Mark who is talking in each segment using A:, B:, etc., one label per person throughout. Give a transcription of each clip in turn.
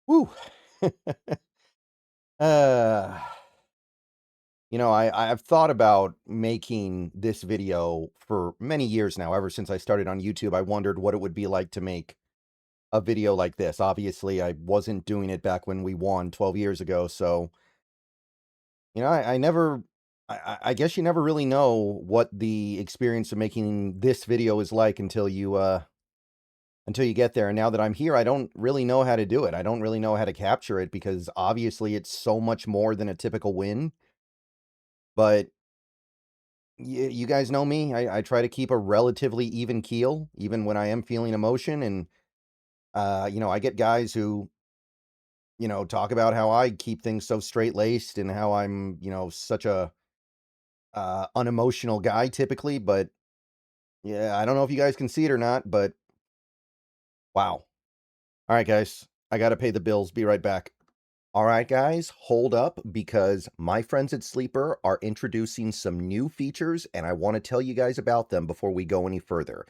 A: Woo. uh, I've thought about making this video for many years now. Ever since I started on YouTube, I wondered what it would be like to make a video like this. Obviously, I wasn't doing it back when we won 12 years ago, so I never. I guess you never really know what the experience of making this video is like until you get there. And now that I'm here, I don't really know how to do it. I don't really know how to capture it because obviously it's so much more than a typical win. But you guys know me. I try to keep a relatively even keel, even when I am feeling emotion. And, I get guys who, talk about how I keep things so straight laced and how I'm, such a unemotional guy typically. But yeah, I don't know if you guys can see it or not, but wow. All right, guys, I got to pay the bills. Be right back. All right, guys, hold up because my friends at Sleeper are introducing some new features, and I want to tell you guys about them before we go any further.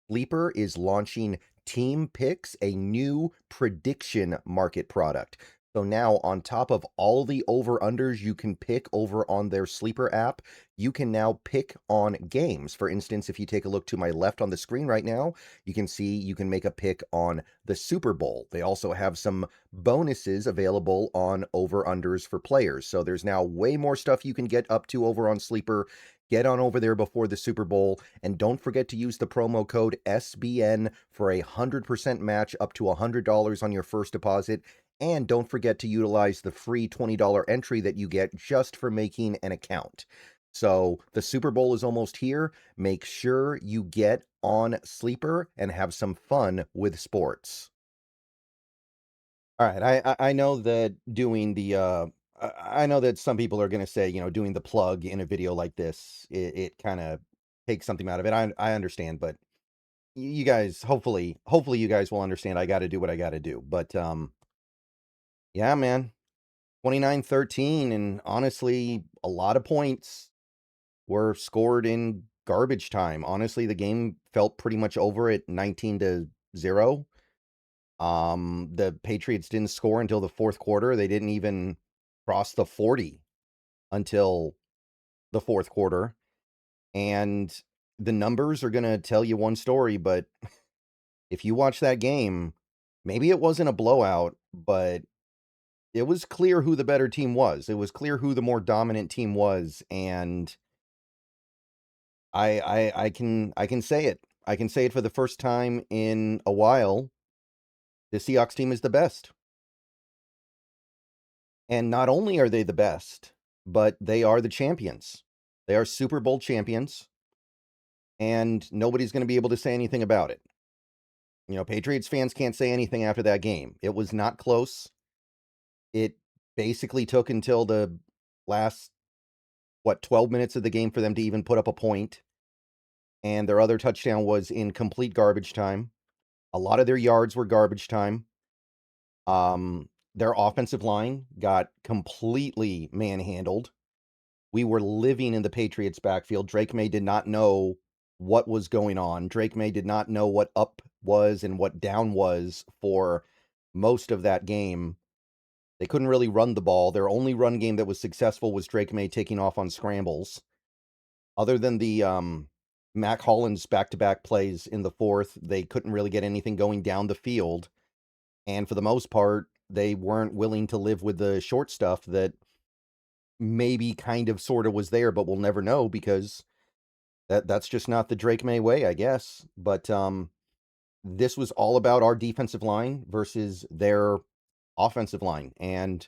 A: Sleeper is launching Team Picks, a new prediction market product. So now, on top of all the over-unders you can pick over on their Sleeper app, you can now pick on games. For instance, if you take a look to my left on the screen right now, you can see you can make a pick on the Super Bowl. They also have some bonuses available on over-unders for players. So there's now way more stuff you can get up to over on Sleeper. Get on over there before the Super Bowl, and don't forget to use the promo code SBN for a 100% match up to $100 on your first deposit. And don't forget to utilize the free $20 entry that you get just for making an account. So the Super Bowl is almost here. Make sure you get on Sleeper and have some fun with sports. All right, I know that doing the I know that some people are going to say, doing the plug in a video like this, it kind of takes something out of it. I understand, but you guys, hopefully you guys will understand. I got to do what I got to do. But yeah, man, 29-13, and honestly, a lot of points were scored in garbage time. Honestly, the game felt pretty much over at 19-0. The Patriots didn't score until the fourth quarter. They didn't even cross the 40 until the fourth quarter. And the numbers are going to tell you one story, but if you watch that game, maybe it wasn't a blowout, but it was clear who the better team was. It was clear who the more dominant team was, and I can say it. I can say it for the first time in a while. The Seahawks team is the best. And not only are they the best, but they are the champions. They are Super Bowl champions, and nobody's going to be able to say anything about it. Patriots fans can't say anything after that game. It was not close. It basically took until the last, 12 minutes of the game for them to even put up a point, and their other touchdown was in complete garbage time. A lot of their yards were garbage time. Their offensive line got completely manhandled. We were living in the Patriots' backfield. Drake May did not know what was going on. Drake May did not know what up was and what down was for most of that game. They couldn't really run the ball. Their only run game that was successful was Drake May taking off on scrambles. Other than the Mac Hollins back-to-back plays in the fourth, they couldn't really get anything going down the field. And for the most part, they weren't willing to live with the short stuff that maybe kind of sort of was there, but we'll never know because that's just not the Drake May way, I guess. But this was all about our defensive line versus their offensive line. And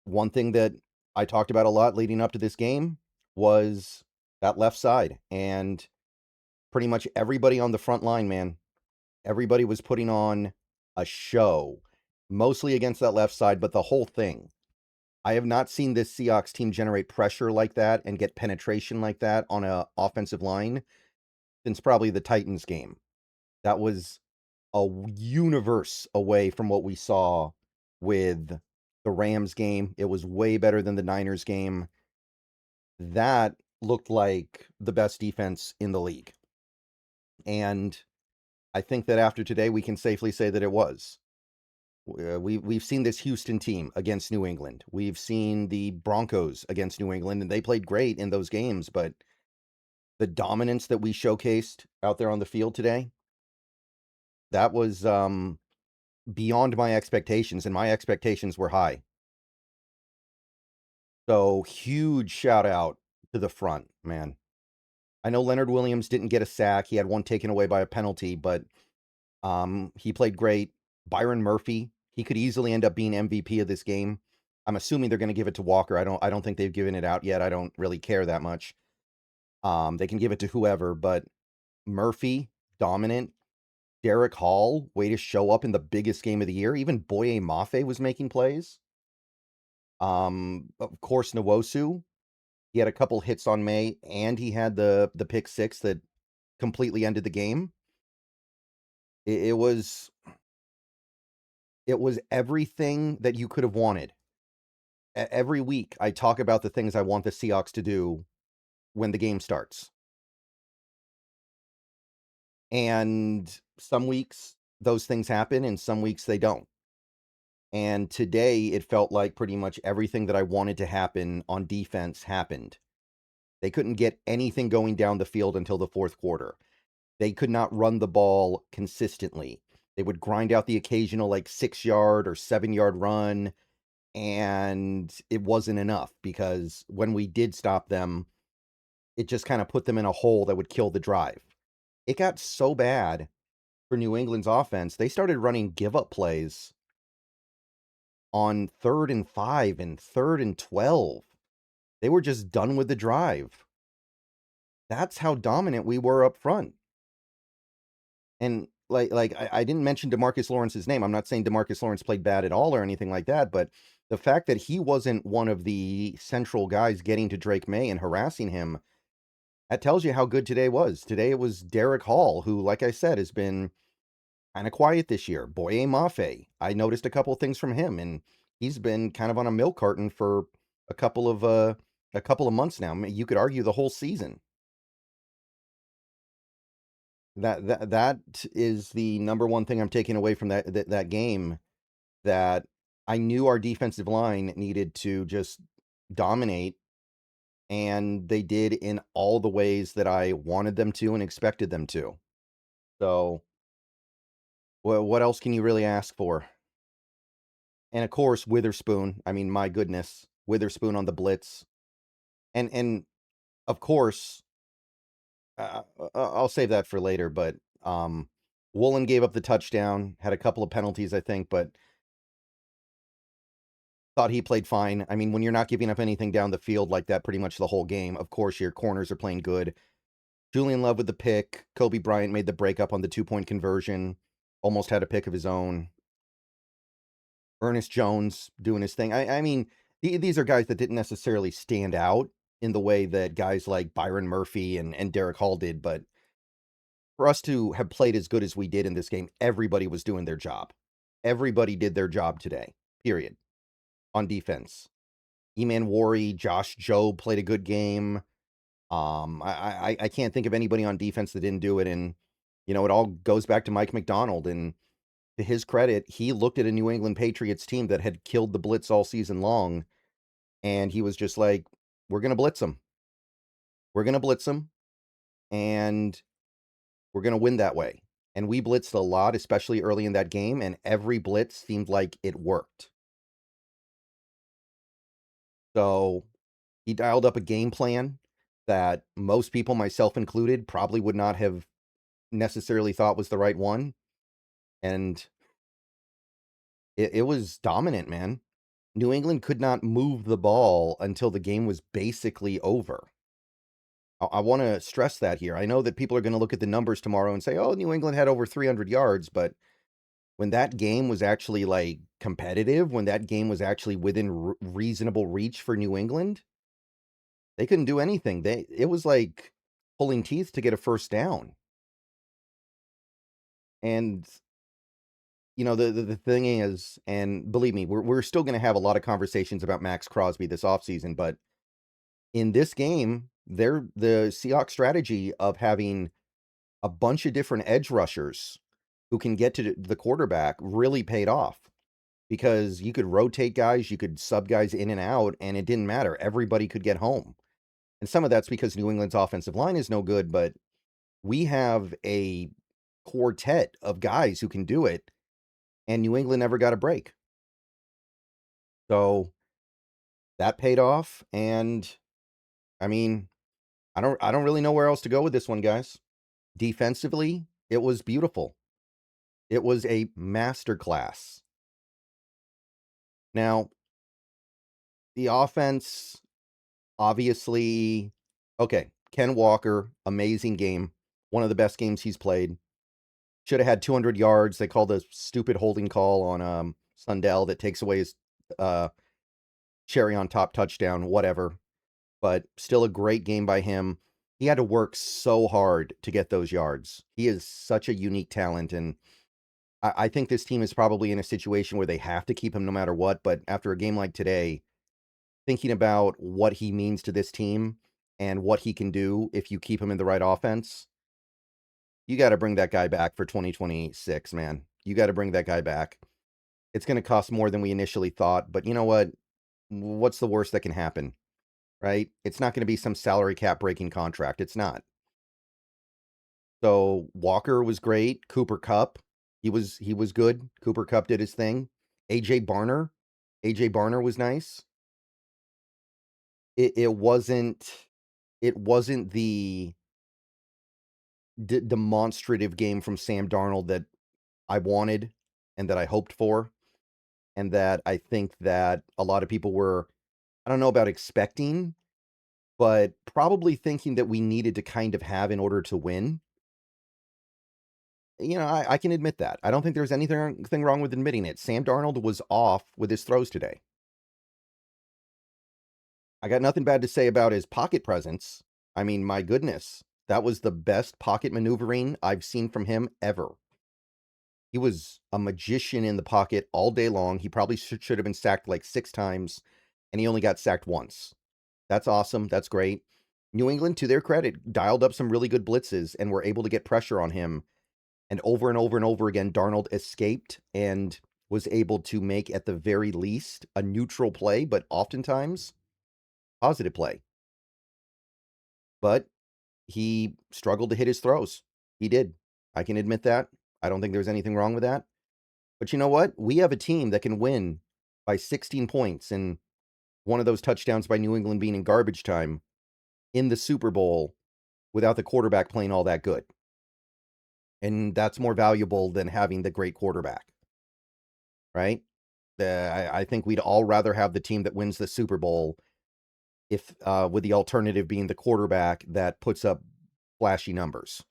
A: one thing that I talked about a lot leading up to this game was that left side. And pretty much everybody on the front line, man, everybody was putting on a show, mostly against that left side, but the whole thing. I have not seen this Seahawks team generate pressure like that and get penetration like that on a offensive line since probably the Titans game. That was a universe away from what we saw with the Rams game. It was way better than the Niners game. That looked like the best defense in the league. And I think that after today, we can safely say that it was. We've seen this Houston team against New England. We've seen the Broncos against New England, and they played great in those games, but the dominance that we showcased out there on the field today, that was beyond my expectations, and my expectations were high. So huge shout out to the front, man. I know Leonard Williams didn't get a sack. He had one taken away by a penalty, but he played great. Byron Murphy, he could easily end up being MVP of this game. I'm assuming they're going to give it to Walker. I don't think they've given it out yet. I don't really care that much. They can give it to whoever, but Murphy, dominant. Derek Hall, way to show up in the biggest game of the year. Even Boye Mafe was making plays. Of course, Nwosu. He had a couple hits on May, and he had the pick six that completely ended the game. It was everything that you could have wanted. Every week, I talk about the things I want the Seahawks to do when the game starts. And some weeks, those things happen, and some weeks they don't. And today, it felt like pretty much everything that I wanted to happen on defense happened. They couldn't get anything going down the field until the fourth quarter. They could not run the ball consistently. They would grind out the occasional, like, 6-yard or 7-yard run, and it wasn't enough because when we did stop them, it just kind of put them in a hole that would kill the drive. It got so bad for New England's offense, they started running give-up plays on 3rd and 5 and 3rd and 12. They were just done with the drive. That's how dominant we were up front. And I didn't mention DeMarcus Lawrence's name. I'm not saying DeMarcus Lawrence played bad at all or anything like that, but the fact that he wasn't one of the central guys getting to Drake May and harassing him, that tells you how good today was. Today it was Derek Hall, who, like I said, has been kind of quiet this year. Boye Mafe, I noticed a couple things from him, and he's been kind of on a milk carton for a couple of months now. You could argue the whole season. That is the number one thing I'm taking away from that game, that I knew our defensive line needed to just dominate, and they did in all the ways that I wanted them to and expected them to. So, what else can you really ask for? And of course, Witherspoon. I mean, my goodness, Witherspoon on the blitz, and of course, I'll save that for later. But Woolen gave up the touchdown, had a couple of penalties, I think, but thought he played fine. I mean, when you're not giving up anything down the field like that pretty much the whole game, of course your corners are playing good. Julian Love with the pick. Kobe Bryant made the breakup on the 2-point conversion. Almost had a pick of his own. Ernest Jones doing his thing. I mean, these are guys that didn't necessarily stand out in the way that guys like Byron Murphy and Derek Hall did, but for us to have played as good as we did in this game, everybody was doing their job. Everybody did their job today, period, on defense. Eman Wari, Josh Jobe played a good game. I can't think of anybody on defense that didn't do it, and it all goes back to Mike McDonald, and to his credit, he looked at a New England Patriots team that had killed the blitz all season long, and he was just like, we're going to blitz them. We're going to blitz them, and we're going to win that way. And we blitzed a lot, especially early in that game, and every blitz seemed like it worked. So he dialed up a game plan that most people, myself included, probably would not have necessarily thought was the right one. And it was dominant, man. New England could not move the ball until the game was basically over. I want to stress that here. I know that people are going to look at the numbers tomorrow and say, oh, New England had over 300 yards, but when that game was actually like competitive, when that game was actually within reasonable reach for New England, they couldn't do anything. It was like pulling teeth to get a first down. And the thing is, and believe me, we're still going to have a lot of conversations about Max Crosby this offseason, but in this game, the Seahawks strategy of having a bunch of different edge rushers who can get to the quarterback really paid off. because you could rotate guys, you could sub guys in and out, and it didn't matter. Everybody could get home. And some of that's because New England's offensive line is no good, but we have a quartet of guys who can do it, and New England never got a break. So that paid off, and I mean, I don't really know where else to go with this one, guys. Defensively, it was beautiful. It was a masterclass. Now, the offense, obviously, okay, Ken Walker, amazing game. One of the best games he's played. Should have had 200 yards. They called a stupid holding call on Sundell that takes away his cherry on top touchdown, whatever. But still a great game by him. He had to work so hard to get those yards. He is such a unique talent, and I think this team is probably in a situation where they have to keep him no matter what. But after a game like today, thinking about what he means to this team and what he can do if you keep him in the right offense, you got to bring that guy back for 2026, man. You got to bring that guy back. It's going to cost more than we initially thought, but you know what? What's the worst that can happen, right? It's not going to be some salary cap breaking contract. It's not. So Walker was great. Cooper Kupp, he was good. Cooper Kupp did his thing. AJ Barner was nice. It wasn't the demonstrative game from Sam Darnold that I wanted and that I hoped for, and that I think that a lot of people were, I don't know about expecting, but probably thinking that we needed to kind of have in order to win. You know, I can admit that. I don't think there's anything wrong with admitting it. Sam Darnold was off with his throws today. I got nothing bad to say about his pocket presence. I mean, my goodness, that was the best pocket maneuvering I've seen from him ever. He was a magician in the pocket all day long. He probably should have been sacked like 6 times, and he only got sacked once. That's awesome. That's great. New England, to their credit, dialed up some really good blitzes and were able to get pressure on him. And over and over and over again, Darnold escaped and was able to make, at the very least, a neutral play, but oftentimes positive play. But he struggled to hit his throws. He did. I can admit that. I don't think there's anything wrong with that. But you know what? We have a team that can win by 16 points, and one of those touchdowns by New England being in garbage time in the Super Bowl without the quarterback playing all that good. And that's more valuable than having the great quarterback, right? I think we'd all rather have the team that wins the Super Bowl if with the alternative being the quarterback that puts up flashy numbers.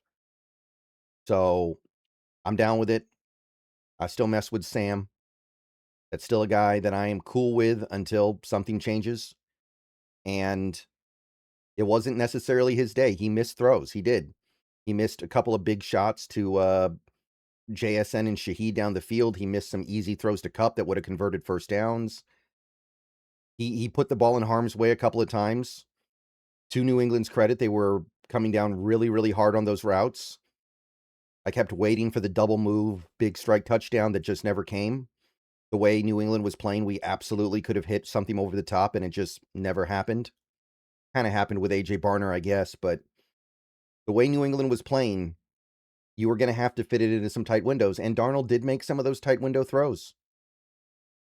A: So I'm down with it. I still mess with Sam. That's still a guy that I am cool with until something changes. And it wasn't necessarily his day. He missed throws. He did. He missed a couple of big shots to JSN and Shaheed down the field. He missed some easy throws to Kupp that would have converted first downs. He put the ball in harm's way a couple of times. To New England's credit, they were coming down really, really hard on those routes. I kept waiting for the double move, big strike touchdown that just never came. The way New England was playing, we absolutely could have hit something over the top, and it just never happened. Kind of happened with AJ Barner, I guess, but the way New England was playing, you were going to have to fit it into some tight windows, and Darnold did make some of those tight window throws.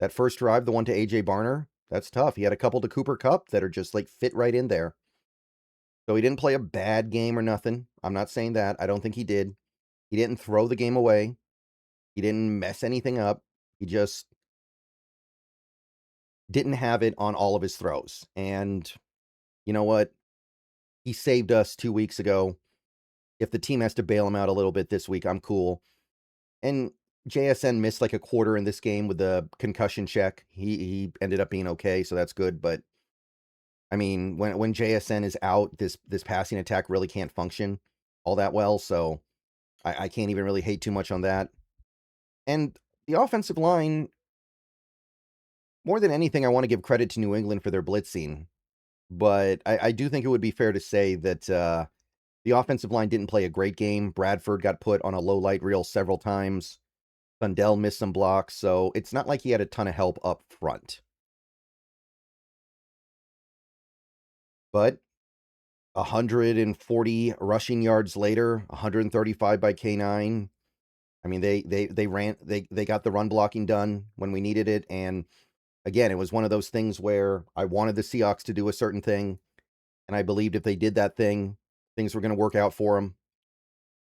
A: That first drive, the one to AJ Barner, that's tough. He had a couple to Cooper Kupp that are just like fit right in there. So he didn't play a bad game or nothing. I'm not saying that. I don't think he did. He didn't throw the game away. He didn't mess anything up. He just didn't have it on all of his throws. And you know what? He saved us 2 weeks ago. If the team has to bail him out a little bit this week, I'm cool. And JSN missed like a quarter in this game with the concussion check. He ended up being okay, so that's good. But I mean, when JSN is out, this passing attack really can't function all that well. So I can't even really hate too much on that. And the offensive line, more than anything, I want to give credit to New England for their blitzing. But I do think it would be fair to say that the offensive line didn't play a great game. Bradford got put on a low light reel several times. Sundell missed some blocks, so it's not like he had a ton of help up front. But 140 rushing yards later, 135 by K9. I mean, they got the run blocking done when we needed it, and again, it was one of those things where I wanted the Seahawks to do a certain thing, and I believed if they did that thing, things were going to work out for them.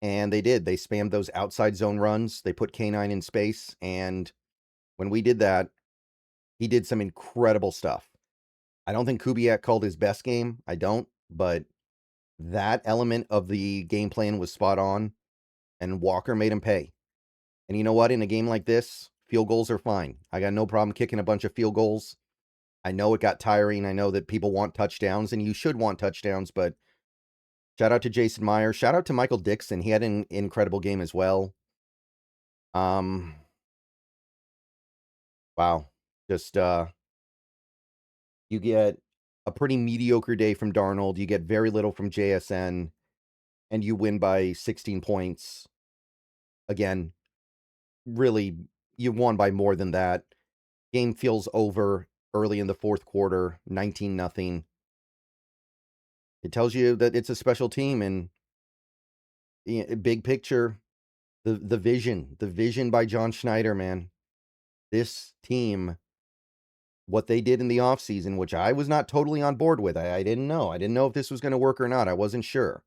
A: And they did. They spammed those outside zone runs. They put K9 in space, and when we did that, he did some incredible stuff. I don't think Kubiak called his best game. I don't, but that element of the game plan was spot on, and Walker made him pay. And you know what? In a game like this, field goals are fine. I got no problem kicking a bunch of field goals. I know it got tiring. I know that people want touchdowns, and you should want touchdowns, but shout out to Jason Meyer. Shout out to Michael Dixon. He had an incredible game as well. Wow. Just, you get a pretty mediocre day from Darnold. You get very little from JSN, and you win by 16 points. Again, really, you won by more than that. Game feels over early in the fourth quarter, 19-0. It tells you that it's a special team, and big picture, the vision by John Schneider, man. This team, what they did in the offseason, which I was not totally on board with. I didn't know. I didn't know if this was going to work or not. I wasn't sure.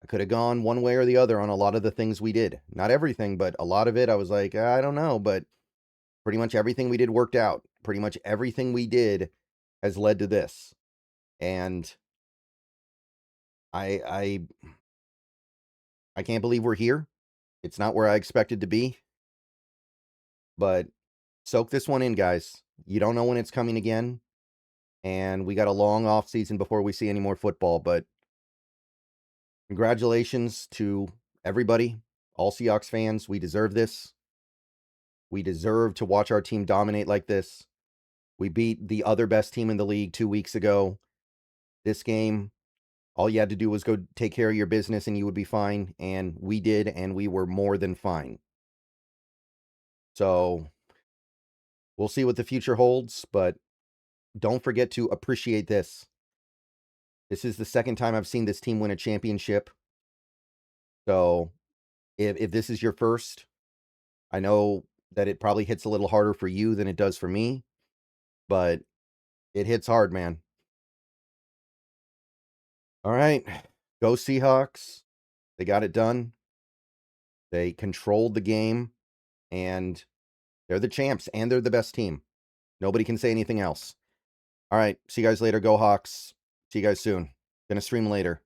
A: I could have gone one way or the other on a lot of the things we did. Not everything, but a lot of it, I was like, I don't know. But pretty much everything we did worked out. Pretty much everything we did has led to this. And I can't believe we're here. It's not where I expected to be. But soak this one in, guys. You don't know when it's coming again. And we got a long off season before we see any more football. But congratulations to everybody, all Seahawks fans. We deserve this. We deserve to watch our team dominate like this. We beat the other best team in the league 2 weeks ago. This game, all you had to do was go take care of your business and you would be fine. And we did, and we were more than fine. So we'll see what the future holds, but don't forget to appreciate this. This is the second time I've seen this team win a championship. So if this is your first, I know that it probably hits a little harder for you than it does for me, but it hits hard, man. All right, go Seahawks. They got it done. They controlled the game, and they're the champs, and they're the best team. Nobody can say anything else. All right, see you guys later. Go Hawks. See you guys soon. Gonna stream later.